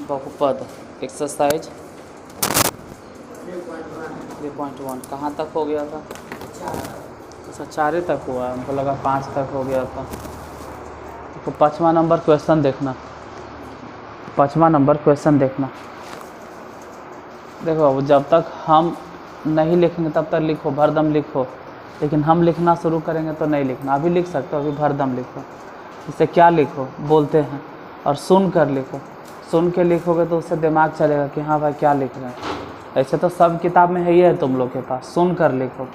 बहुपद एक्सरसाइज 3.1 कहाँ तक हो गया था? अच्छा 4 तक हुआ, हमको लगा 5 तक हो गया था। तो 5वां नंबर क्वेश्चन देखना, 5वां नंबर क्वेश्चन देखना। देखो जब तक हम नहीं लिखेंगे तब तक लिखो, भरदम लिखो, लेकिन हम लिखना शुरू करेंगे तो नहीं लिखना। अभी लिख सकते हो, अभी भरदम लिखो। इससे क्या लिखो बोलते हैं, और सुन कर लिखो। सुन के लिखोगे तो उससे दिमाग चलेगा कि हाँ भाई क्या लिख रहे हैं। ऐसे तो सब किताब में है ही है तुम लोग के पास। सुन कर लिखो।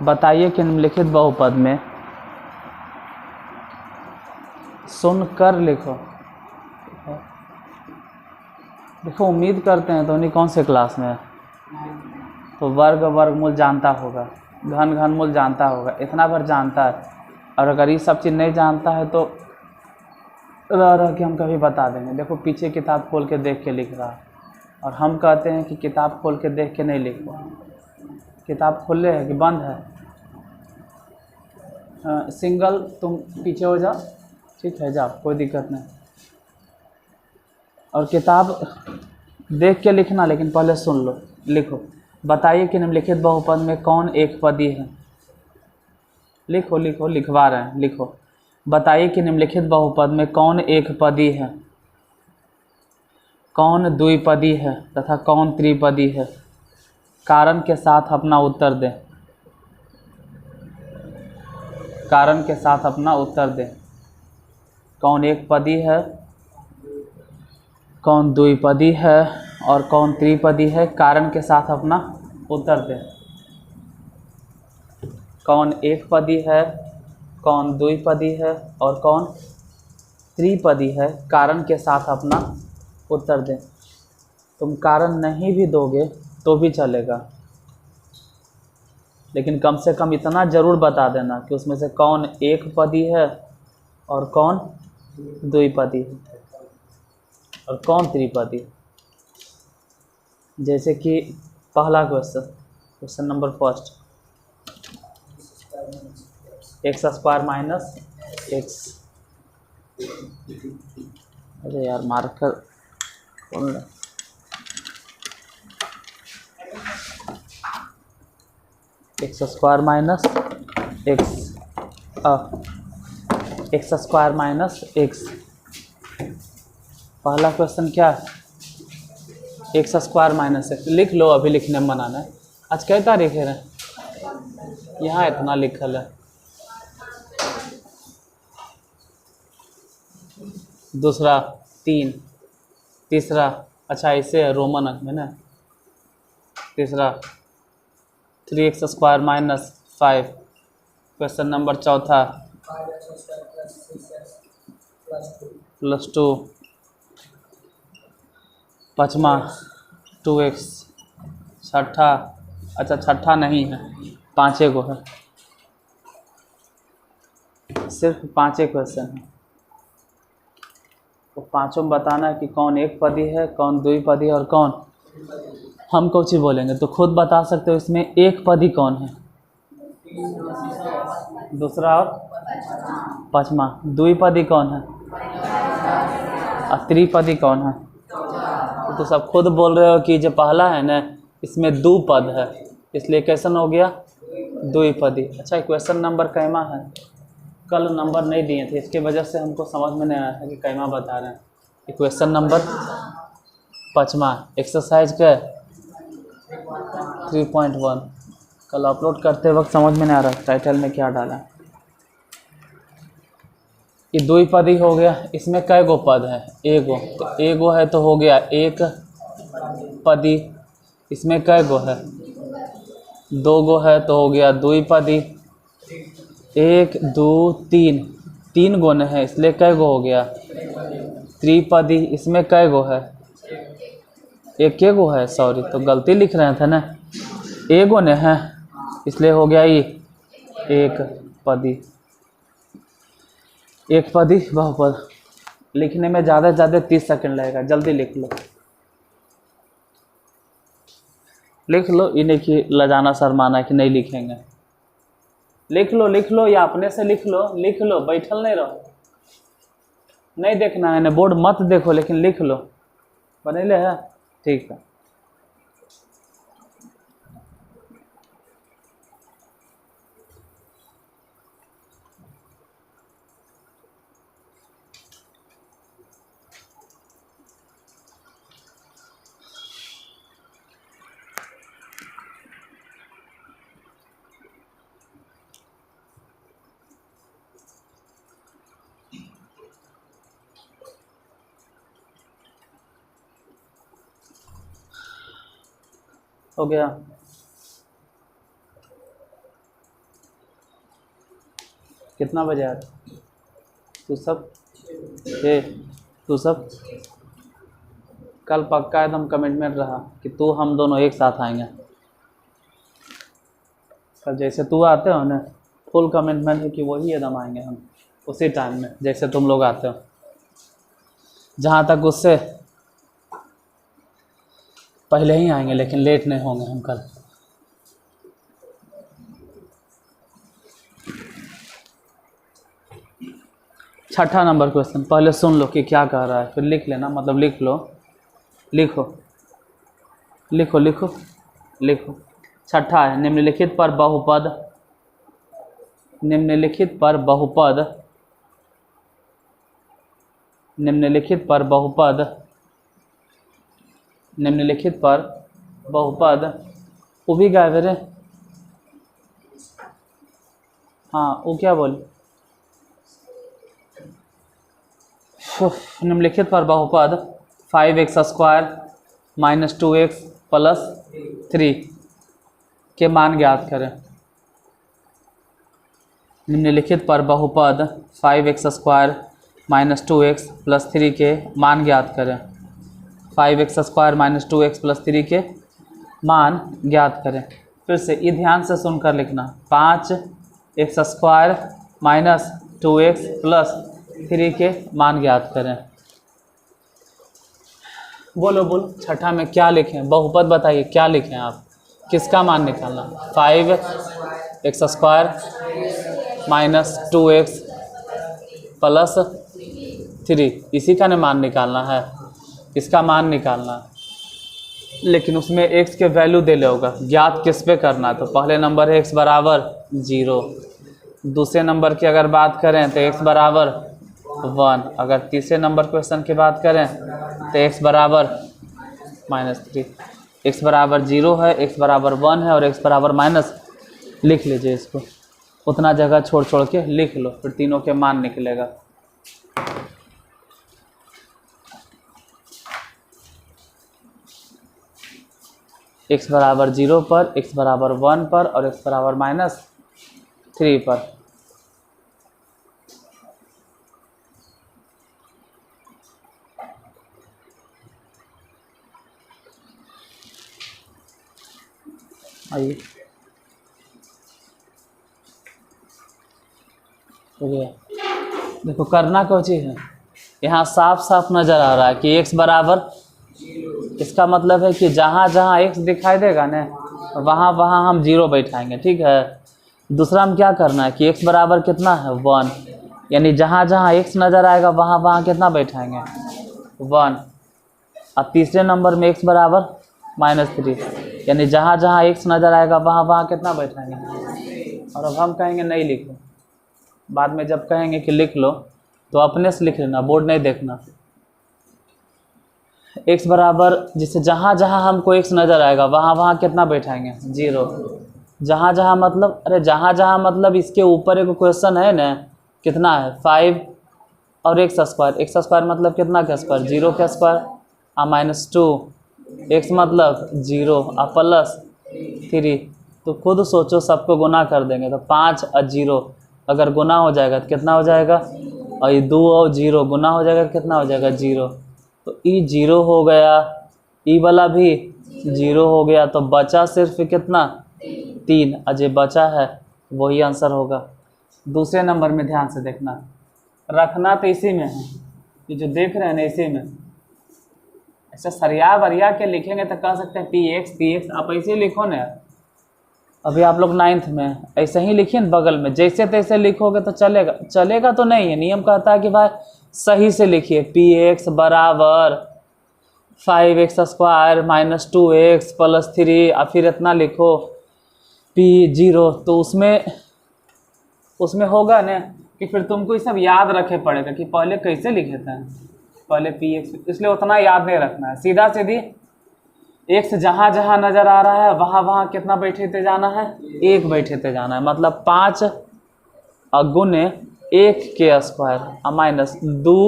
बताइए कि निम्नलिखित बहुपद में, सुन कर लिखो। देखो उम्मीद करते हैं तो उन्हीं कौन से क्लास में है, तो वर्ग वर्गमूल जानता होगा, घन घनमूल जानता होगा, इतना भर जानता है। और अगर ये सब चीज़ नहीं जानता है तो रह के हम कभी बता देंगे। देखो पीछे किताब खोल के देख के लिख रहा है, और हम कहते हैं कि किताब खोल के देख के नहीं लिखो। किताब खोले है कि बंद है? सिंगल तुम पीछे हो जाओ, ठीक है, जाओ, कोई दिक्कत नहीं। और किताब देख के लिखना, लेकिन पहले सुन लो। लिखो, बताइए कि निम्नलिखित बहुपद में कौन एक पदी है। लिखो लिखो, लिखवा रहे हैं, लिखो। बताइए कि निम्नलिखित बहुपद में कौन एक पदी है, कौन द्विपदी है तथा कौन त्रिपदी है। कारण के साथ अपना उत्तर दें, कारण के साथ अपना उत्तर दें। कौन एक पदी है, कौन द्विपदी है और कौन त्रिपदी है। कारण के साथ अपना उत्तर दें। कौन एक पदी है, कौन द्विपदी है और कौन त्रिपदी है। कारण के साथ अपना उत्तर दें। तुम कारण नहीं भी दोगे तो भी चलेगा, लेकिन कम से कम इतना ज़रूर बता देना कि उसमें से कौन एक पदी है और कौन द्विपदी है और कौन त्रिपदी। जैसे कि पहला question, question number first, x square minus x. अरे यार मार्कर खोल ले। X square minus x, x square minus x. पहला क्वेश्चन क्या है? X square minus x. लिख लो, अभी लिखने में बनाना है। आज क्या तारीख है? यहाँ इतना लिखल है। दूसरा 3, तीसरा, अच्छा ऐसे है रोमन अंक में ना। तीसरा 3x square minus 5। Question number चौथा +2। पाँचवा 2x। छठा, अच्छा छठा नहीं है, 5 गो है, सिर्फ 5 क्वेश्चन है। तो पाँचों में बताना है कि कौन एक पदी है, कौन द्विपदी और कौन। हम कुछ ही बोलेंगे तो खुद बता सकते हो इसमें एक पदी कौन है, दूसरा और पाँचवा। द्विपदी कौन है और त्रिपदी कौन है। तो सब खुद बोल रहे हो कि जो पहला है ना इसमें 2 पद है, इसलिए क्वेश्चन हो गया द्विपदी। अच्छा क्वेश्चन नंबर कैमा है? कल नंबर नहीं दिए थे, इसके वजह से हमको समझ में नहीं आया था कि कैमा बता रहे हैं। क्वेश्चन नंबर 5वां, एक्सरसाइज का 3.1। कल अपलोड करते वक्त समझ में नहीं आ रहा टाइटल में क्या डाला। ये द्विपदी हो गया, इसमें कै गो पद है? एगो, तो एगो है तो हो गया एक पदी। इसमें कै गो है? 2 गो है तो हो गया द्विपदी। 1 2 3, 3 गो है, इसलिए कै गो हो गया? त्रिपदी। इसमें कै गो है? एक गो है, सॉरी तो गलती लिख रहे थे ना, एगो ने है, इसलिए हो गया ये एक पदी। एक पदी बहुपद। लिखने में ज़्यादा से ज़्यादा 30 सेकंड लगेगा, जल्दी लिख लो, लिख लो। ये नहीं कि लजाना शर्माना कि नहीं लिखेंगे। लिख लो, लिख लो, या अपने से लिख लो, लिख लो, बैठल नहीं रहो। नहीं देखना है ना, बोर्ड मत देखो, लेकिन लिख लो, बनेले है, ठीक है। हो गया। कितना बजे आ रहा तू सब? तू सब कल पक्का एकदम कमिटमेंट रहा कि तू हम दोनों एक साथ आएंगे। कल जैसे तू आते हो ना, फुल कमिटमेंट है कि वही एकदम आएंगे हम उसी टाइम में जैसे तुम लोग आते हो। जहाँ तक उससे पहले ही आएंगे, लेकिन लेट नहीं होंगे हम कल। छठा नंबर क्वेश्चन पहले सुन लो कि क्या कह रहा है, फिर लिख लेना, मतलब लिख लो, लिखो लिखो लिखो लिखो। छठा है, निम्नलिखित पर बहुपद, निम्नलिखित पर बहुपद, निम्नलिखित पर बहुपद, निम्नलिखित पर बहुपद वो भी गायब है रे। हाँ वो क्या बोले, निम्नलिखित पर बहुपद 5x² - 2x + 3 के मान ज्ञात करें। निम्नलिखित पर बहुपद 5x² - 2x + 3 के मान ज्ञात करें। 5x² - 2x + 3 के मान ज्ञात करें। फिर से ये ध्यान से सुनकर लिखना, 5x² - 2x + 3 के मान ज्ञात करें। बोलो बोलो, छठा में क्या लिखें? बहुपद बताइए क्या लिखें आप, किसका मान निकालना? 5x² - 2x + 3, इसी का न मान निकालना है, इसका मान निकालना है। लेकिन उसमें x के वैल्यू दे ले होगा, ज्ञात किस पे करना है? तो पहले नंबर है x = 0, दूसरे नंबर की अगर बात करें तो x = 1, अगर तीसरे नंबर क्वेश्चन की बात करें तो x = -3। x = 0 है, x = 1 है और x = लिख लीजिए इसको, उतना जगह छोड़ छोड़ के लिख लो, फिर तीनों के मान निकलेगा। x = 0 पर, x = 1 पर और x = -3 पर। आइए हो गया। देखो करना क्या चीज़ है, यहाँ साफ साफ नज़र आ रहा है कि x बराबर, इसका मतलब है कि जहाँ जहाँ x दिखाई देगा ना वहाँ वहाँ हम 0 बैठाएंगे, ठीक है। दूसरा हम क्या करना है कि x बराबर कितना है 1, यानी जहाँ जहाँ x नज़र आएगा वहाँ वहाँ कितना बैठाएंगे 1। अब तीसरे नंबर में x = -3, यानी जहाँ जहाँ x नज़र आएगा वहाँ वहाँ कितना बैठाएंगे। और अब हम कहेंगे नहीं लिखो, बाद में जब कहेंगे कि लिख लो तो अपने से लिख लेना, बोर्ड नहीं देखना। x बराबर, जिससे जहाँ जहाँ हमको x नज़र आएगा वहाँ वहाँ कितना बैठाएंगे 0। जहाँ जहाँ मतलब, अरे जहाँ जहाँ मतलब इसके ऊपर एक क्वेश्चन है ना, कितना है 5 और x² मतलब कितना का स्क्वायर 0 का स्क्वायर, -2 x मतलब 0 और +3। तो खुद सोचो, सबको गुना कर देंगे तो 5 और 0 अगर गुना हो जाएगा तो कितना हो जाएगा, और ये 2 और 0 गुना हो जाएगा तो कितना हो जाएगा 0। तो ई 0 हो गया, ई वाला भी 0 हो गया, तो बचा सिर्फ कितना 3, अजय बचा है वही आंसर होगा। दूसरे नंबर में ध्यान से देखना, रखना तो इसी में है, ये जो देख रहे हैं ना इसी में। ऐसा सरिया वरिया के लिखेंगे तो कह सकते हैं px, आप ऐसे ही लिखो ना। अभी आप लोग 9th में ऐसे ही लिखिए ना, बगल में जैसे तैसे लिखोगे तो चलेगा, चलेगा तो नहीं है, नियम कहता है कि भाई सही से लिखिए। px = 5x² minus 2x plus 3 और फिर इतना लिखो p0, तो उसमें होगा ना कि फिर तुमको ये सब याद रखे पड़ेगा कि पहले कैसे लिखे थे, पहले px, इसलिए उतना याद नहीं रखना है। सीधा सीधी x जहाँ जहाँ नज़र आ रहा है वहाँ वहाँ कितना बैठे जाना है, 1 बैठे जाना है। मतलब 5 गुने 1 के स्क्वायर और माइनस 2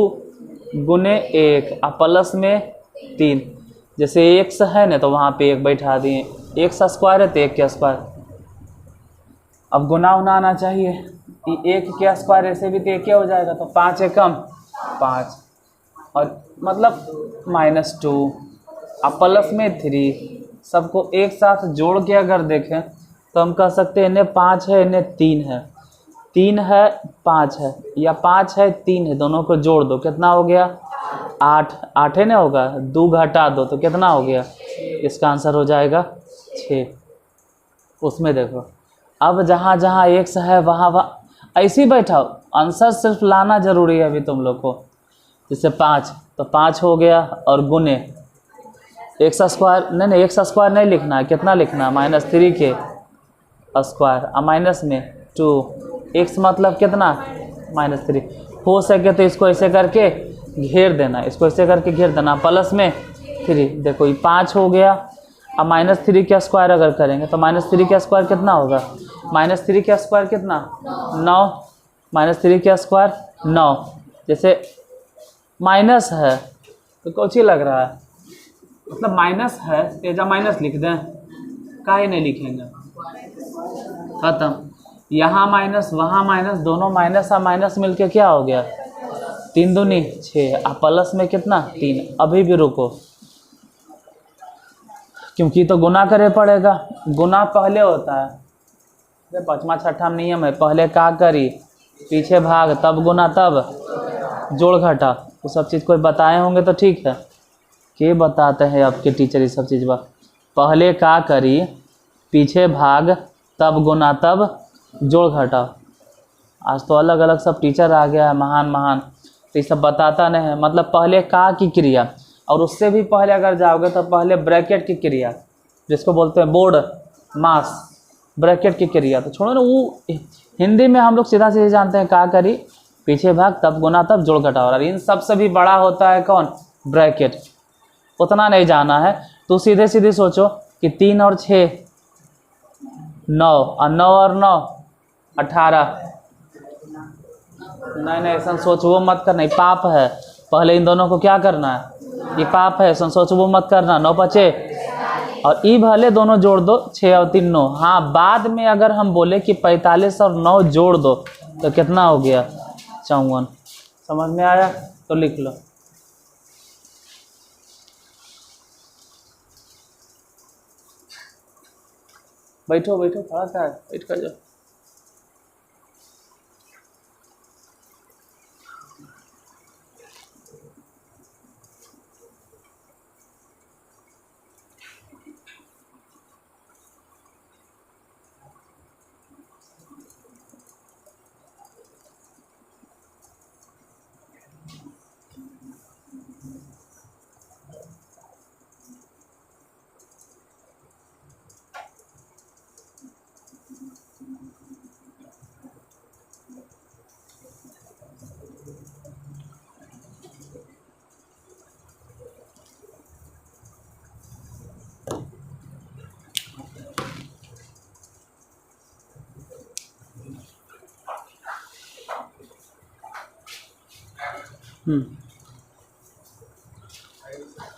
गुने 1 और प्लस में 3। जैसे x है ना तो वहाँ पे 1 बैठा दिए, x स्क्वायर है तो 1 के स्क्वायर। अब गुना उना आना चाहिए, 1 के स्क्वायर ऐसे भी तो 1 हो जाएगा, तो 5 एकम 5 और मतलब -2 और प्लस में 3। सबको एक साथ जोड़ के अगर देखें तो हम कह सकते हैं इन्हें 5 है इन्हें 3 है, 3 है 5 है या 5 है 3 है, दोनों को जोड़ दो कितना हो गया 8। 8 है ना होगा, 2 घटा दो तो कितना हो गया, इसका आंसर हो जाएगा 6। उसमें देखो अब जहाँ जहाँ x है वहाँ वहाँ ऐसे ही बैठाओ, आंसर सिर्फ लाना जरूरी है अभी तुम लोग को। जैसे 5 तो 5 हो गया और गुने x स्क्वायर, नहीं x स्क्वायर नहीं लिखना है, कितना लिखना है -3 के स्क्वायर और माइनस में 2, x मतलब कितना -3। हो सके तो इसको ऐसे करके घेर देना, इसको ऐसे करके घेर देना, प्लस में 3। देखो ये 5 हो गया अब -3 का स्क्वायर अगर करेंगे तो -3 का स्क्वायर कितना होगा, -3 का स्क्वायर कितना 9, -3 का स्क्वायर 9। जैसे माइनस है तो कुछ ही लग रहा है, मतलब माइनस है तेजा माइनस लिख दें, काहे नहीं लिखेंगे, खत्म। यहाँ माइनस वहाँ माइनस, दोनों माइनस और माइनस मिलके क्या हो गया 3 दूनी 6 और प्लस में कितना 3। अभी भी रुको क्योंकि तो गुना करे पड़ेगा, गुना पहले होता है, 5वां 6वां नियम है, पहले का करी पीछे भाग तब गुना तब जोड़ घटा। वो सब चीज़ कोई बताए होंगे तो ठीक है, के बताते हैं आपके टीचर ये सब चीज़ बा, पहले का करी पीछे भाग तब गुना तब जोड़ घटा। आज तो अलग अलग सब टीचर आ गया है महान महान, तो ये सब बताता नहीं है। मतलब पहले का की क्रिया और उससे भी पहले अगर जाओगे तो पहले ब्रैकेट की क्रिया, जिसको बोलते हैं बोर्ड मास, ब्रैकेट की क्रिया। तो छोड़ो ना, वो हिंदी में हम लोग सीधा सीधे जानते हैं का करी पीछे भाग तब गुना तब जोड़ घटा। और इन सबसे भी बड़ा होता है कौन, ब्रैकेट। उतना नहीं जाना है तो सीधे सीधे सोचो कि 3 और 6 9 और 9 और 9 18। नहीं ऐसा सोचो मत करना, ये पाप है। पहले इन दोनों को क्या करना है, ये पाप है, ऐसा सोचो मत करना। 9 5 और ई भले दोनों जोड़ दो 6 और 3 9। हाँ बाद में अगर हम बोले कि 45 और 9 जोड़ दो तो कितना हो गया 54। समझ में आया तो लिख लो। बैठो बैठो, खड़ा क्या है, बैठ कर जाओ।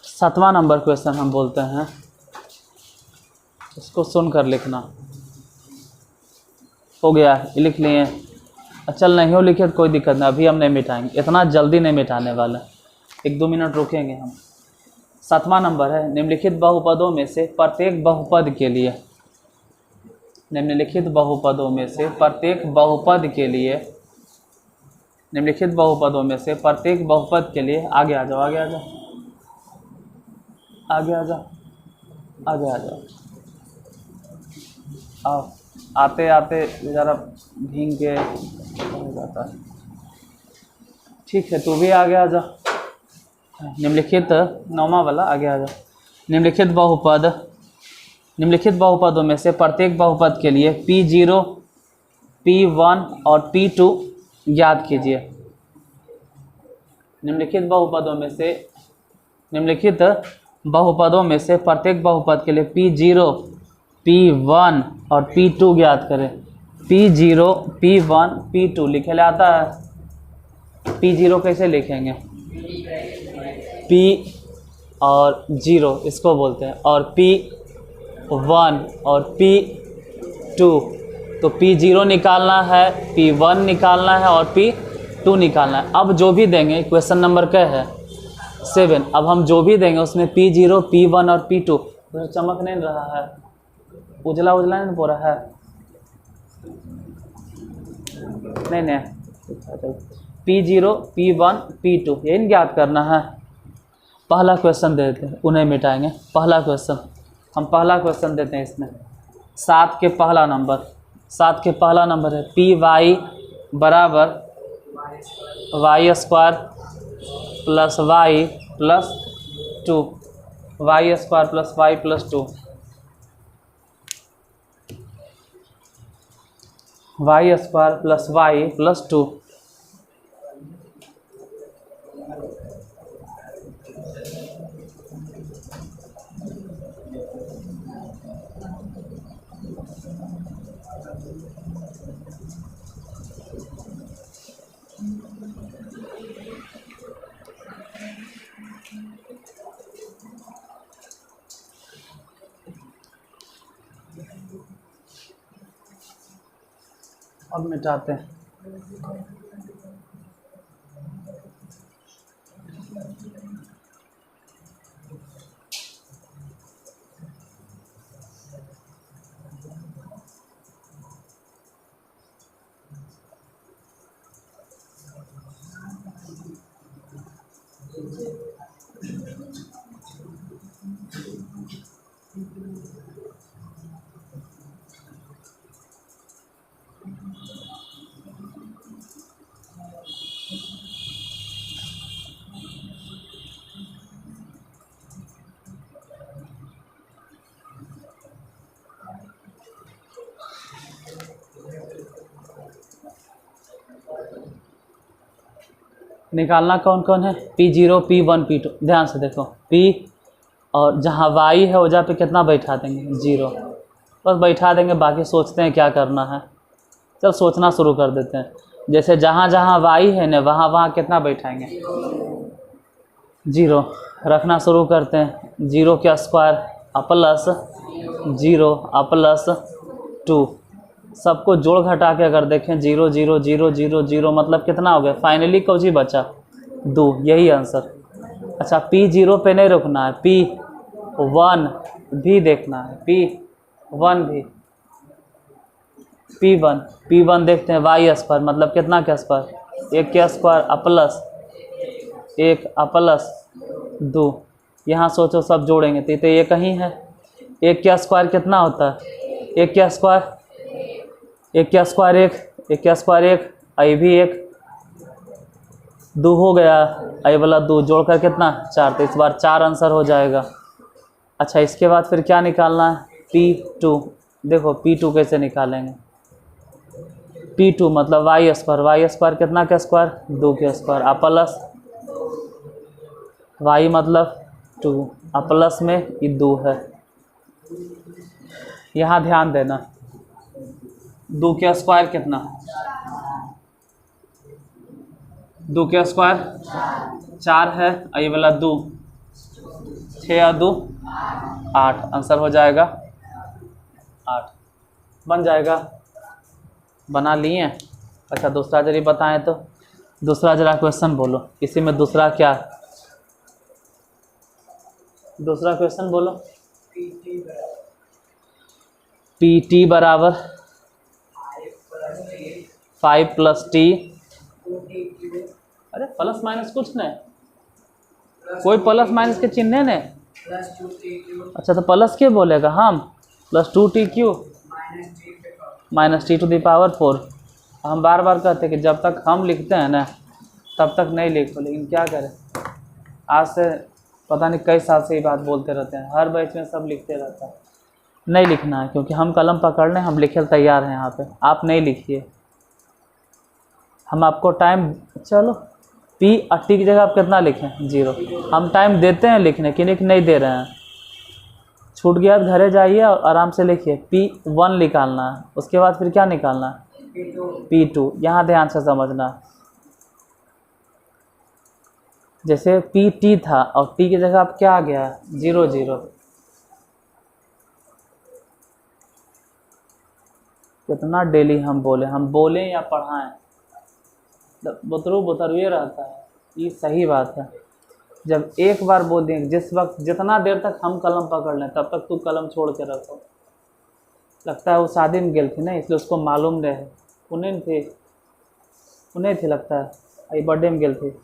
सातवां नंबर क्वेश्चन हम बोलते हैं, इसको सुनकर लिखना। हो गया, ये लिख लिए। चल नहीं हो लिखे तो कोई दिक्कत नहीं, अभी हम नहीं मिटाएंगे, इतना जल्दी नहीं मिटाने वाला, 1-2 मिनट रुकेंगे हम। सातवां नंबर है, निम्नलिखित बहुपदों में से प्रत्येक बहुपद के लिए, निम्नलिखित बहुपदों में से प्रत्येक बहुपद के लिए, निम्नलिखित बहुपदों में से प्रत्येक बहुपद के लिए, आगे आ जाओ आगे आ जाओ आगे आ जाओ आगे आ जाओ, आओ। आते आते ज़रा भींग के हो जाता है। ठीक है, तू भी आगे आ जा। निम्नलिखित नौवां वाला आगे आ जाओ। निम्नलिखित बहुपदों में से प्रत्येक बहुपद के लिए P0, P1 और P2 ज्ञात कीजिए। निम्नलिखित बहुपदों में से प्रत्येक बहुपद के लिए P0, P1 और P2 ज्ञात करें। P0, P1, P2 लिखे ले आता है। P0 कैसे लिखेंगे? P और 0 इसको बोलते हैं, और P1 और P2। तो P0 निकालना है, P1 निकालना है और P2 निकालना है। अब जो भी देंगे, क्वेश्चन नंबर क्या है 7, अब हम जो भी देंगे उसमें P0, P1 और P2 चमक नहीं रहा है, उजला उजला नहीं हो रहा है, नहीं P0, P1, P2 यही ज्ञात करना है। पहला क्वेश्चन दे देते हैं, उन्हें मिटाएंगे। पहला क्वेश्चन देते हैं इसमें 7 के पहला नंबर है Py बराबर y² plus y plus 2, y² plus y plus 2, y² plus y plus 2। अब मिटाते हैं। निकालना कौन कौन है? P0, P1, P2। ध्यान से देखो, P और जहाँ y है वजह पे कितना बैठा देंगे? 0 बस बैठा देंगे। बाकी सोचते हैं क्या करना है। चल सोचना शुरू कर देते हैं। जैसे जहाँ जहाँ y है ना वहाँ कितना बैठाएंगे? 0 रखना शुरू करते हैं। 0 का स्क्वायर प्लस 0 प्लस 2, सबको जोड़ घटा के अगर देखें 0 0 0 0 0 मतलब कितना हो गया? फाइनली कौन सी बचा? 2, यही आंसर। अच्छा P0 पे नहीं रुकना है, P1 भी देखना है, P1 भी, P1 देखते हैं। y² मतलब कितना का स्क्वायर? 1 का स्क्वायर प्लस 1 प्लस 2। यहाँ सोचो सब जोड़ेंगे तो ये कहीं है। 1 का स्क्वायर कितना होता है? 1 का स्क्वायर 1 का स्क्वायर 1 का स्क्वायर 1, आई भी 1, 2 हो गया, आई वाला 2 जोड़कर कितना? 4। तो इस बार 4 आंसर हो जाएगा। अच्छा इसके बाद फिर क्या निकालना है? P2। देखो P2 कैसे निकालेंगे? P2 मतलब y² कितना का स्क्वायर? 2 का स्क्वायर प्लस y मतलब 2 प्लस में ये 2 है। यहाँ ध्यान देना, 2 का स्क्वायर कितना? 2 का स्क्वायर 4 है, ये वाला 2, 6 और 2 8, आंसर हो जाएगा 8। बन जाएगा, बना लिए। अच्छा दूसरा जरा बताएं तो, दूसरा जरा क्वेश्चन बोलो। इसी में दूसरा क्या? दूसरा क्वेश्चन बोलो। PT बराबर 5 + t। अरे प्लस माइनस कुछ नहीं, कोई प्लस माइनस के चिन्ह नहीं। अच्छा तो प्लस क्या बोलेगा? हम +2t³ -t⁴। हम बार बार कहते हैं कि जब तक हम लिखते हैं ना तब तक नहीं लिखो, लेकिन क्या करें आज से पता नहीं कई साल से ये बात बोलते रहते हैं, हर बैच में सब लिखते रहता है। नहीं लिखना है क्योंकि हम कलम पकड़ लें, हम लिखे तैयार हैं यहाँ पे, आप नहीं लिखिए। हम आपको टाइम, चलो पी और टी की जगह आप कितना लिखें 0, हम टाइम देते हैं लिखने की, नहीं दे रहे हैं। छूट गया तो घरे जाइए और आराम से लिखिए। P1 निकालना है, उसके बाद फिर क्या निकालना है P2। यहाँ ध्यान से समझना, जैसे PT था और T की जगह आप क्या आ गया 0 0। कितना डेली हम बोलें या पढ़ाएं, बुतरुए रहता है। ये सही बात है। जब एक बार बोल दें, जिस वक्त जितना देर तक हम कलम पकड़ लें तब तक तू कलम छोड़ के रखो। लगता है वो शादी में गेल थी ना, इसलिए उसको मालूम रहे। उन्हें थी लगता है, ये बर्थडे में गेल थी।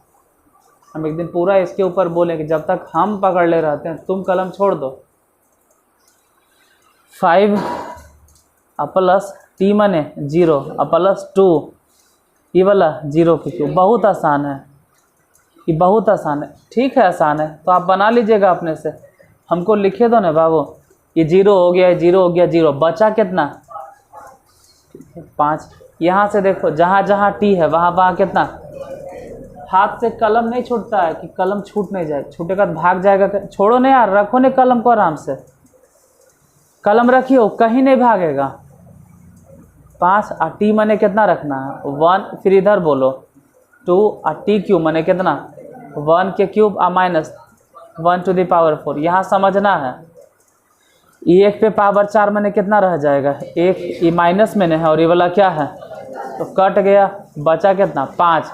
हम एक दिन पूरा इसके ऊपर बोले कि जब तक हम पकड़ ले रहते हैं तुम कलम छोड़ दो। 5 प्लस T माने 0 प्लस 2, ये वाला 0 की क्यों। बहुत आसान है, ये बहुत आसान है। ठीक है, आसान है तो आप बना लीजिएगा अपने से, हमको लिखे दो ना बाबू। ये 0 हो गया, 0 हो गया, 0 बचा कितना 5। यहाँ से देखो जहाँ जहाँ T है वहाँ कितना, हाथ से कलम नहीं छूटता है कि कलम छूट नहीं जाए, छूटेगा तो भाग जाएगा। छोड़ो नहीं यार, रखो नहीं कलम को, आराम से कलम रखियो, कहीं नहीं भागेगा। 5 और T माने कितना रखना है 1, फिर इधर बोलो 2 और T क्यूब माने कितना 1 के क्यूब और माइनस 1 टू द पावर 4। यहाँ समझना है, ये 1 पे पावर 4 माने कितना रह जाएगा 1, ये माइनस में है और ये वाला क्या है तो कट गया, बचा कितना 5।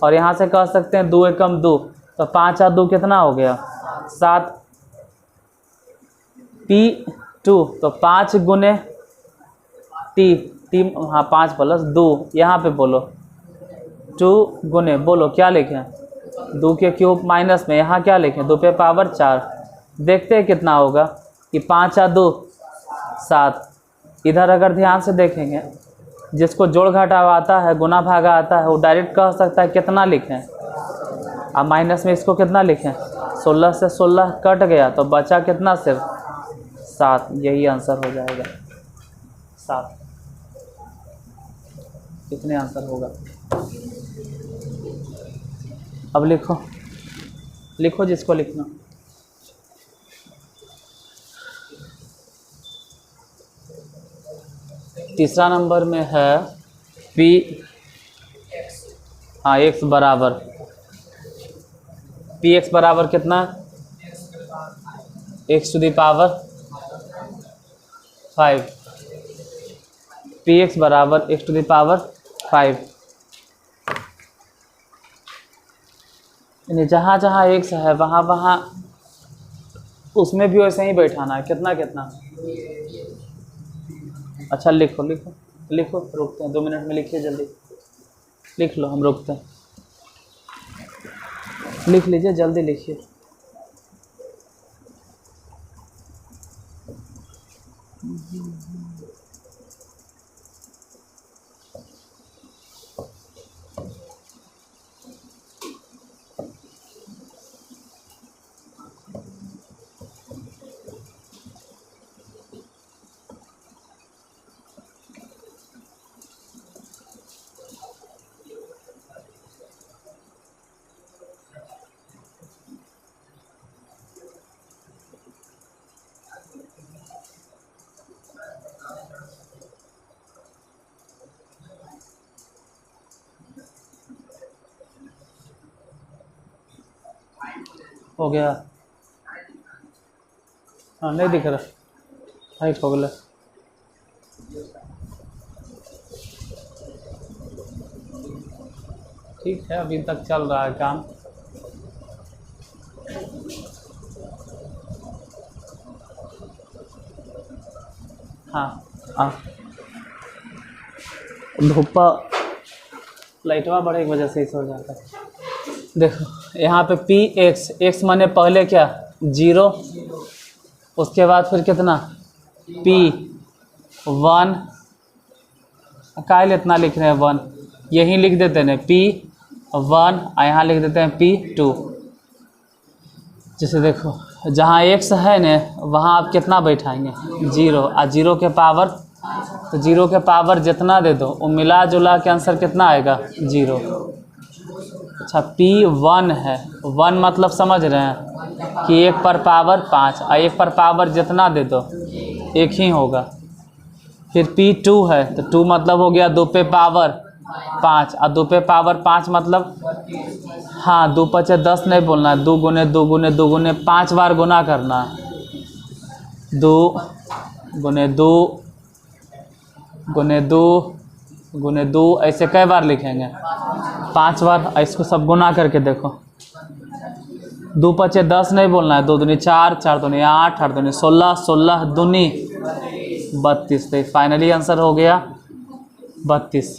और यहाँ से कह सकते हैं 2 एकम 2, तो 5 और 2 कितना हो गया 7। P2 तो 5 गुने T, हाँ 5 प्लस 2, यहाँ पे बोलो 2 गुने, बोलो क्या लिखें 2 के क्यूब माइनस में, यहाँ क्या लिखें 2 पे पावर 4। देखते हैं कितना होगा कि 5 और 2 7। इधर अगर ध्यान से देखेंगे, जिसको जोड़ घटाव आता है, गुना भागा आता है, वो डायरेक्ट कह सकता है कितना लिखें, और माइनस में इसको कितना लिखें 16 से 16 कट गया तो बचा कितना सिर्फ 7। यही आंसर हो जाएगा 7। कितने आंसर होगा। अब लिखो जिसको लिखना। तीसरा नंबर में है P, हाँ x बराबर, Px बराबर कितना x to the power 5। Px बराबर x टू द पावर 5। यानी जहाँ जहाँ x है वहाँ उसमें भी वैसे ही बैठाना है। कितना कितना, अच्छा लिखो रुकते हैं 2 मिनट में, लिखिए जल्दी लिख लो, हम रुकते हैं। लिख लीजिए, जल्दी लिखिए। हो गया, हाँ नहीं दिख रहा, हाइट हो गया। ठीक है, अभी तक चल रहा है काम। हाँ धूपा लाइटवा बढ़े की वजह से इस हो जाता है। देखो यहाँ पे x माने पहले क्या 0, उसके बाद फिर कितना P1, कायल इतना लिख रहे हैं 1, यहीं लिख देते हैं P1 और यहाँ लिख देते हैं P2। जैसे देखो जहाँ x है न वहाँ आप कितना बैठाएंगे 0, और 0 के पावर, तो 0 के पावर जितना दे दो वो मिला जुला के आंसर कितना आएगा 0। अच्छा P1 है, 1 मतलब समझ रहे हैं कि 1 पर पावर 5, और 1 पर पावर जितना दे दो 1 ही होगा। फिर P2 है तो 2 मतलब हो गया 2 पे पावर 5, और 2 पे पावर 5 मतलब हाँ 2 5 10 नहीं बोलना है, 2 गुने 2 गुने 2 गुने 5 बार गुना करना है। 2 गुने 2 गुने 2 गुने 2 ऐसे कई बार लिखेंगे 5 बार। इसको सब गुना करके देखो, 2 5 10 नहीं बोलना है, 2 दूनी 4, 4 दूनी 8, 8 दूनी 16, 16 दूनी 32। तो फाइनली आंसर हो गया 32।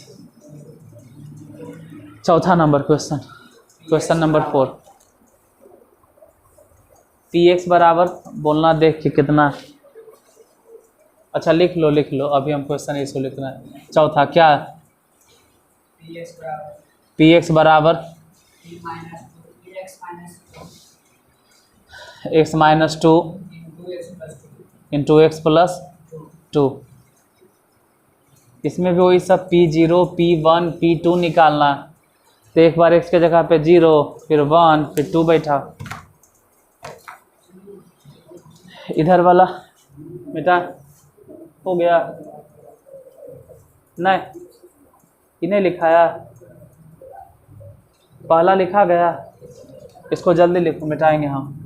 चौथा नंबर क्वेश्चन नंबर 4। Px बराबर बोलना देख के कितना, अच्छा लिख लो अभी हम क्वेश्चन इसको लिखना है। चौथा क्या Px बराबर x minus 2 into x plus 2। इसमें भी वही सब P0 P1 P2 निकालना है। तो एक बार x के जगह पे 0, फिर 1, फिर 2 बैठा। इधर वाला बेटा हो गया नहीं, इन्हें लिखाया पहला लिखा गया, इसको जल्दी लिखो मिटाएंगे हम।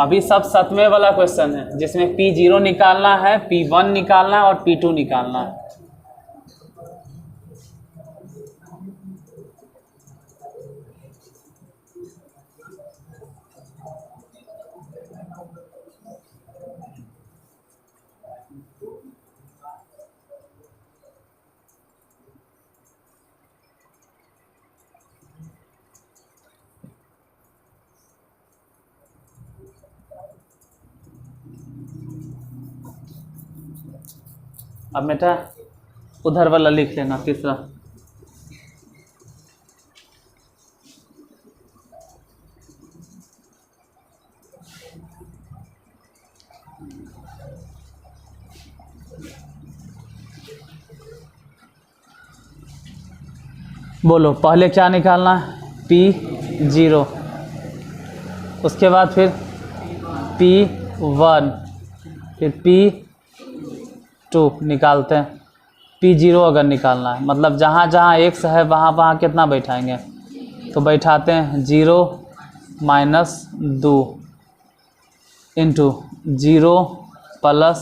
अभी सब 7वें वाला क्वेश्चन है जिसमें P0 निकालना है, P1 निकालना है और P2 निकालना है। अब बेटा उधर वाला लिख लेना तीसरा। बोलो पहले क्या निकालना है P0, उसके बाद फिर P1, फिर P2 निकालते हैं। P0 अगर निकालना है मतलब जहाँ जहाँ x है वहाँ वहाँ कितना बैठाएंगे, तो बैठाते हैं 0 माइनस 2 इंटू 0 प्लस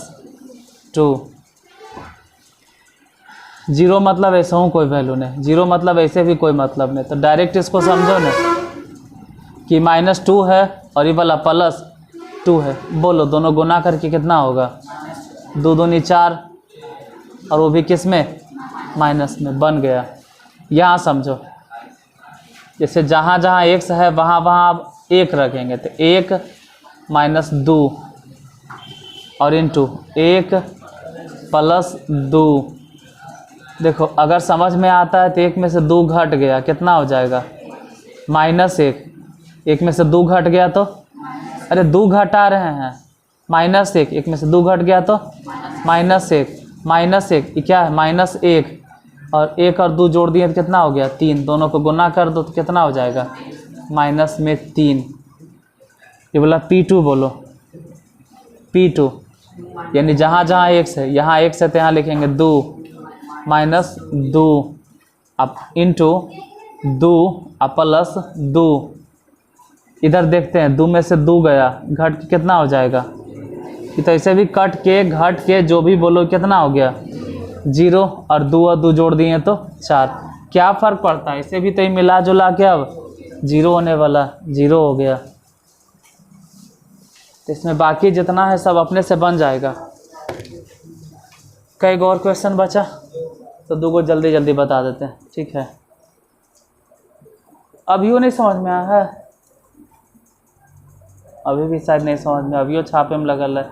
2। 0 मतलब ऐसा हूँ कोई वैल्यू नहीं, 0 मतलब ऐसे भी कोई मतलब नहीं। तो डायरेक्ट इसको समझो ना कि -2 है और ये वाला +2 है। बोलो दोनों गुना करके कितना होगा 2 दूनी 4, और वो भी किस में माइनस में बन गया। यहाँ समझो जैसे जहाँ जहाँ x है वहाँ वहाँ आप 1 रखेंगे, तो 1 माइनस 2 और इंटू 1 प्लस 2। देखो अगर समझ में आता है तो 1 में से 2 घट गया, कितना हो जाएगा -1। 1 में से 2 घट गया तो अरे 2 घटा रहे हैं -1, 1 में से 2 घट गया तो -1 ये क्या है -1, और 1 और 2 जोड़ दिए तो कितना हो गया 3। दोनों को गुना कर दो तो कितना हो जाएगा -3। ये बोला P2, बोलो P2 यानी जहाँ जहाँ x है, यहाँ x है तो यहाँ लिखेंगे 2 -2 अब इंटू 2 प्लस 2। इधर देखते हैं 2 में से 2 गया, घट के कितना हो जाएगा। तो ऐसे भी कट के घट के जो भी बोलो कितना हो गया 0, और 2 जोड़ दिए तो 4। क्या फ़र्क पड़ता है, इसे भी तो मिला जुला के अब 0 होने वाला 0 हो गया। तो इसमें बाकी जितना है सब अपने से बन जाएगा। कई और क्वेश्चन बचा तो 2 को जल्दी जल्दी बता देते हैं, ठीक है। अभी वो नहीं समझ में आया है, अभी भी शायद नहीं समझ में, अभी वो छापे में लगल है।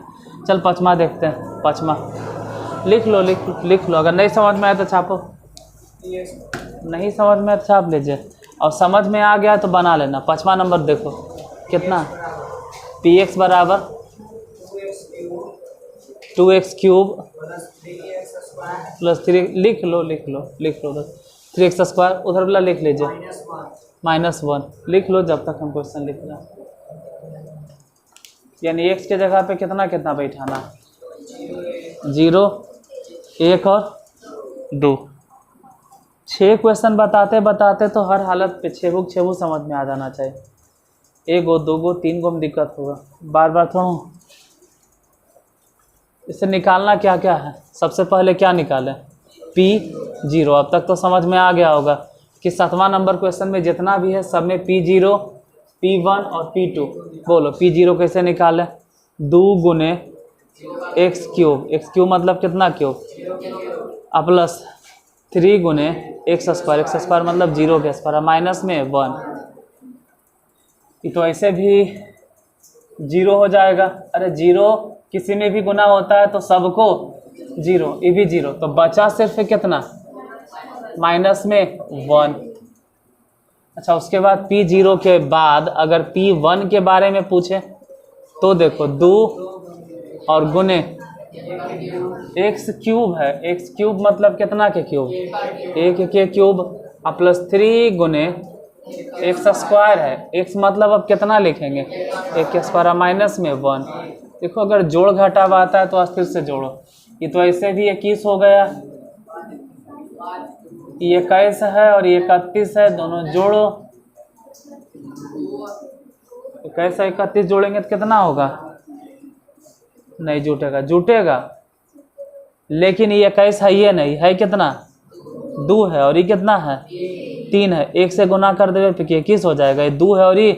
चल 5वां देखते हैं। 5वां लिख लो लिख लो, अगर नहीं समझ में आए तो छापो, नहीं समझ में आए तो छाप लीजिए, और समझ में आ गया तो बना लेना। 5वां नंबर देखो कितना, पी एक्स बराबर 2x क्यूब प्लस 3, लिख लो 3x स्क्वायर, उधर वाला लिख लीजिए -1, लिख लो जब तक हम क्वेश्चन लिख रहे हैं। यानी x के जगह पे कितना कितना बैठाना, 0, 1 और 2। 6 क्वेश्चन बताते बताते तो हर हालत पे 6 समझ में आ जाना चाहिए। 1 गो 2 गो 3 गो में दिक्कत होगा, बार बार थोड़ा। इससे निकालना क्या क्या है, सबसे पहले क्या निकालें, P0। अब तक तो समझ में आ गया होगा कि 7वां नंबर क्वेश्चन में जितना भी है सब में P0, P1 और P2। बोलो P0 कैसे निकालें, 2 गुने x क्यूब मतलब कितना क्यूब, प्लस 3 गुने x स्क्वायर मतलब 0 के स्क्वायर, माइनस में 1। ये तो ऐसे भी 0 हो जाएगा। अरे 0 किसी में भी गुना होता है तो सबको 0, ये भी 0, तो बचा सिर्फ कितना, माइनस में 1। अच्छा, उसके बाद P0 के बाद अगर P1 के बारे में पूछे तो देखो 2 और गुने x क्यूब है, x क्यूब मतलब कितना के क्यूब, 1 के क्यूब, प्लस 3 गुने x स्क्वायर है, x मतलब अब कितना लिखेंगे, 1 के स्क्वायर माइनस में 1। देखो अगर जोड़ घटाव आता है तो अस्थिर से जोड़ो, ये तो ऐसे भी 21 हो गया, ये 21 है और ये 31 है, दोनों जोड़ो, 21 से 31 जोड़ेंगे तो कितना होगा, नहीं जुटेगा, लेकिन ये 21 है, ये नहीं है, कितना 2 है, और ये कितना है 3 है, 1 से गुना कर देंगे तो 21 हो जाएगा, ये 2 है और ये,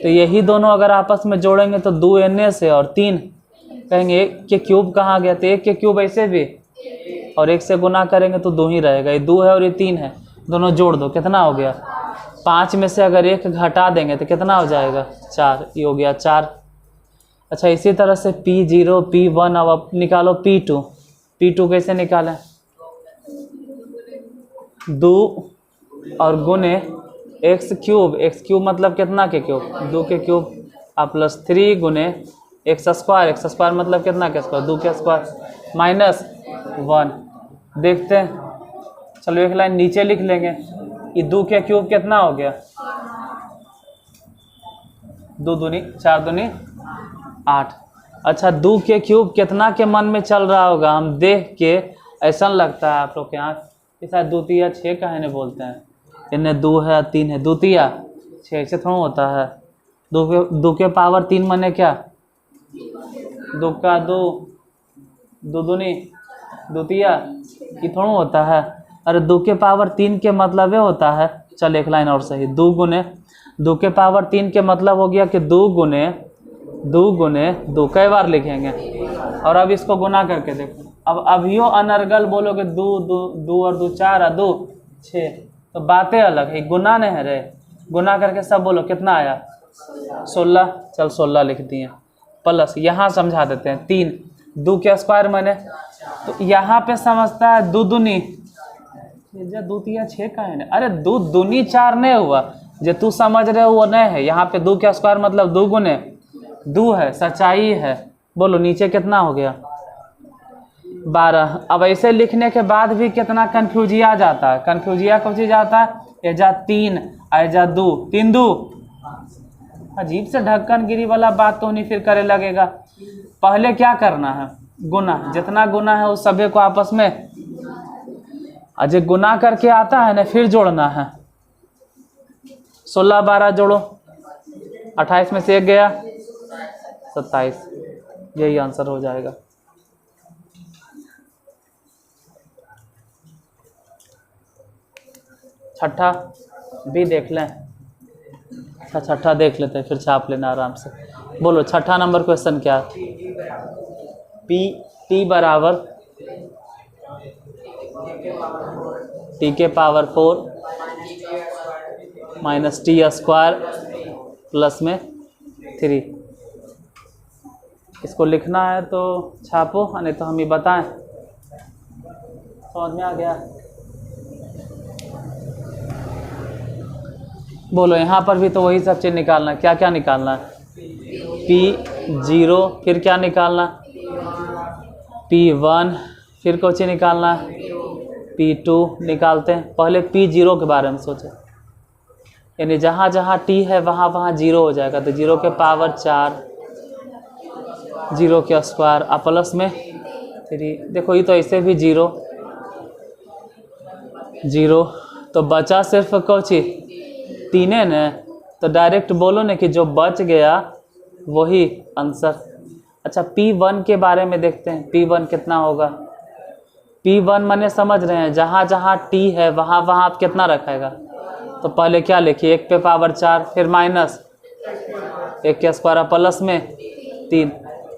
तो यही दोनों अगर आपस में जोड़ेंगे तो 2 एन से और 3 कहेंगे 1 के क्यूब कहाँ गया, तो 1 के क्यूब ऐसे भी, और 1 से गुना करेंगे तो 2 ही रहेगा, ये 2 है और ये 3 है, दोनों जोड़ दो, कितना हो गया 5 में से अगर 1 घटा देंगे तो कितना हो जाएगा 4, ये हो गया 4। अच्छा, इसी तरह से P0 P1, अब निकालो P2 कैसे निकालें, 2 और गुने x क्यूब मतलब कितना के क्यूब, 2 के क्यूब, प्लस 3 गुने x स्क्वायर मतलब कितना के स्क्वायर, 2 के स्क्वायर माइनस 1। देखते हैं, चलो एक लाइन नीचे लिख लेंगे, ये 2 के क्यूब कितना हो गया, 2 दूनी 4 दूनी 8। अच्छा, 2 के क्यूब कितना के मन में चल रहा होगा, हम देख के ऐसा लगता है आप लोग के यहाँ कि शायद 2 तिया 6 कहने बोलते हैं, इन्हें 2 है 3 है, 2 तिया 6, ऐसे थोड़ा होता है, 2 के पावर 3 मने क्या, 2 का 2, 2 दूनी 2 तिया, ये थोड़ा होता है। अरे 2 के पावर 3 के मतलब ये होता है, चल एक लाइन और सही, 2 के पावर 3 के मतलब हो गया कि 2 गुने 2 कई बार लिखेंगे, और अब इसको गुना करके देखो, अब अभियो अनर्गल बोलोगे 2 और 2 4 और 2 6, तो बातें अलग है, गुना नहीं है रे, गुना करके सब बोलो कितना आया 16, चल 16 लिख दिए, प्लस यहाँ समझा देते हैं 3, 2 के स्क्वायर मैंने, तो यहाँ पे समझता है 2 दूनी 2 तिया 6 का है ना, अरे 2 दूनी 4 नहीं हुआ, जो तू समझ रहे हो वो नहीं है, यहाँ पे 2 के स्क्वायर मतलब 2 गुने 2 है, सच्चाई है। बोलो नीचे कितना हो गया 12। अब ऐसे लिखने के बाद भी कितना कन्फ्यूजिया जाता है, कन्फ्यूजिया कौन चीज जाता है, एजा 3 एजा 2, 3 2, अजीब से ढक्कन गिरी वाला बात तो नहीं फिर करे लगेगा। पहले क्या करना है, गुना, जितना गुना है उस सभी को आपस में, अजय गुना करके आता है ना, फिर जोड़ना है, 16 12 जोड़ो, 28 में से 1 गया 27, यही आंसर हो जाएगा। छठा भी देख लें, अच्छा छठा देख लेते हैं फिर छाप लेना आराम से। बोलो छठा नंबर क्वेश्चन क्या है, टी बराबर टी के power 4 minus T square plus में 3। इसको लिखना है तो छापो, नहीं तो हम ही बताएं। समझ में आ गया? बोलो, यहाँ पर भी तो वही सब चीज़ निकालना है। क्या क्या निकालना है? P0, फिर क्या निकालना? P1, फिर कौन सी निकालना? P2 निकालते हैं। पहले P0 के बारे में सोचें, यानी जहाँ जहाँ T है वहाँ वहाँ 0 हो जाएगा, तो 0 के पावर 4, 0 के स्क्वायर, और प्लस में 3। देखो ये तो ऐसे भी 0 0, तो बचा सिर्फ कौन सी? 3 है न, तो डायरेक्ट बोलो ना कि जो बच गया वही आंसर। अच्छा, P1 के बारे में देखते हैं। P1 कितना होगा? P1 माने समझ रहे हैं, जहाँ जहाँ T है वहाँ वहाँ आप कितना रखेगा? तो पहले क्या लिखिए? 1 पे पावर 4, फिर माइनस 1 के स्क्वायर प्लस में 3।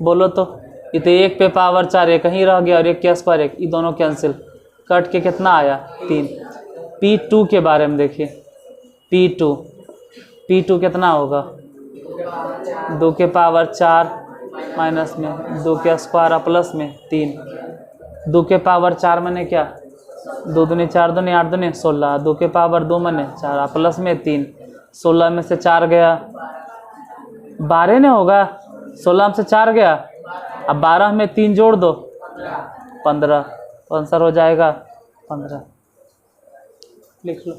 बोलो तो ये तो 1 पे पावर 4 एक ही रह गया, और 1 के स्क्वायर 1, ये दोनों कैंसिल, कट के कितना आया? 3। P2 के बारे में देखिए। P2 कितना होगा? 2 के पावर 4 माइनस में 2 के स्क्वायर प्लस में 3। 2 के पावर 4 मैंने क्या? 2 दूनी 4 दूनी 8 दूनी 16। 2 के पावर 2 मैंने 4 प्लस में 3। 16 में से 4 गया 12 ने होगा। 16 में से 4 गया, अब 12 में 3 जोड़ दो 15, तो आंसर हो जाएगा 15। लिख लो,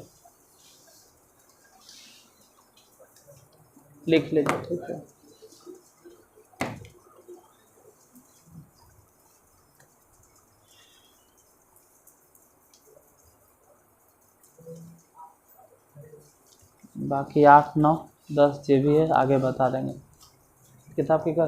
लिख लीजिए, ठीक है। बाकी 8, 9, 10 जो भी है आगे बता देंगे। किताब की कर